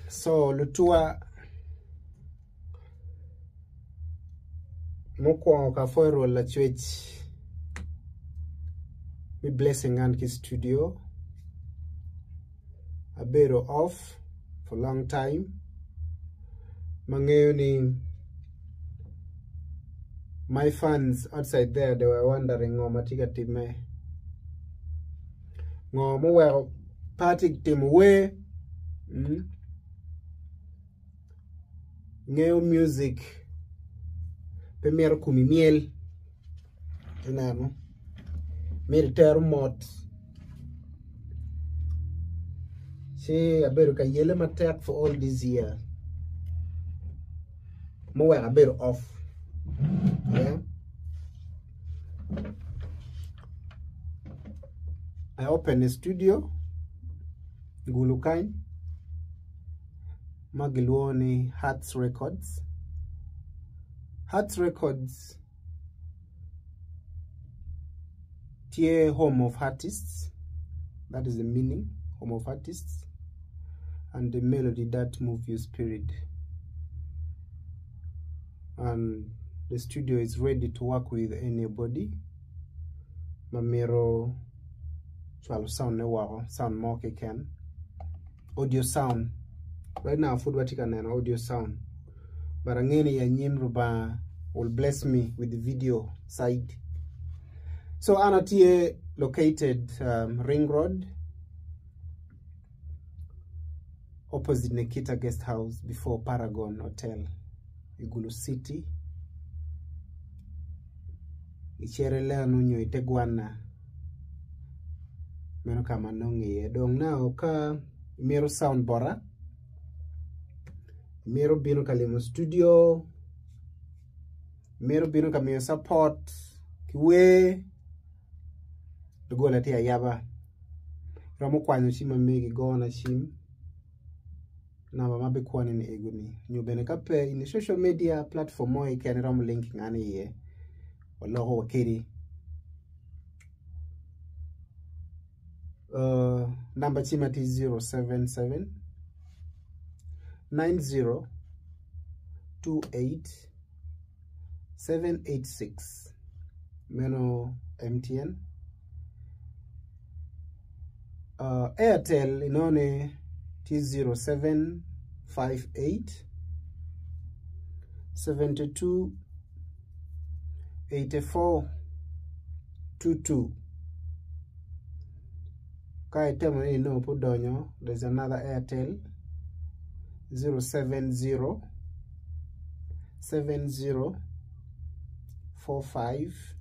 So lutua moko ka foiro la church mi blessing and ki studio a bit off for long time mangeoni my fans outside there, they were wondering ngo matiga time ngo mo well party team we ngeo music premier kumi miel enano military mot she aberu ka yele matek for all this year mo well aberu off. Yeah. I opened a studio Gulukai Magilwoni Hearts Records. Hearts Records tie home of artists. That is the meaning, home of artists, and the melody that moves your spirit. And the studio is ready to work with anybody. Mamiro swallow sound ne sound more can audio sound right now food vatican and audio sound but angeni ya nyimruba will bless me with the video side. So anatie located Ring Road opposite Nikita Guest House before Paragon Hotel Igulu City. Icherele nunyo itegwana meno kama nongi dong na oka mero sound bora mero bino kalimo studio mero bino kamio support kiwe dogola tia yaba ramo kwanyo shima megi gona shim na mama be kwani ni eguni nyubene kape in social media platform mo ikene ramo linking ani ye Wallahu wakiri. Number chimati 077 90 28 786 Meno MTN. Airtel inone T07 58 72 8422. Kaitemo no pudonyo. There's another Airtel 070 70 45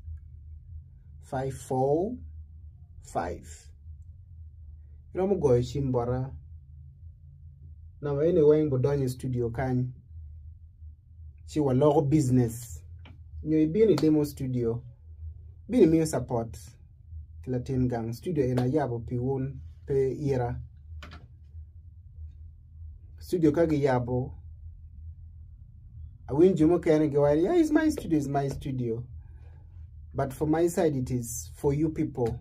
545. Ramu go shimbora. Now anyway budonyo studio kan. She wa logo business. You be in a demo studio, be in a support Latin gang studio in a yabo piwon pe era studio kagi yabo. I win Jumo can go, yeah, it's my studio, but for my side it is for you people.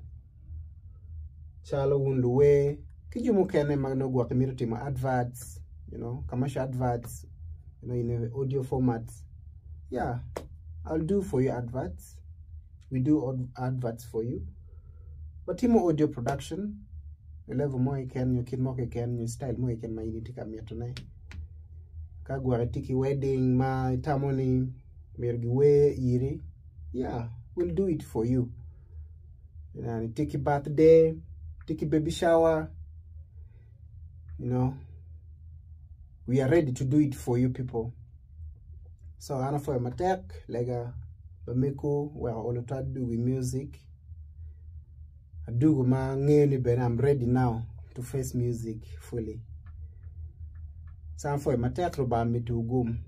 Chalo wunduwe kijumo kene magno gwa community ma adverts, you know, commercial adverts, you know, in a audio format. Yeah. I'll do for you adverts. We do adverts for you. But timo audio production, the level more you can, you kid more you can, you style more you can, my unity come here tonight. Kagwa tiki wedding, my tamoni, mergiwe iri. Yeah, we'll do it for you. Tiki birthday, tiki baby shower. You know, we are ready to do it for you people. So Anna for matek lega bameko where all of that do with music. I do ma ngeni ben I'm ready now to face music fully. So for matek roba me to gum.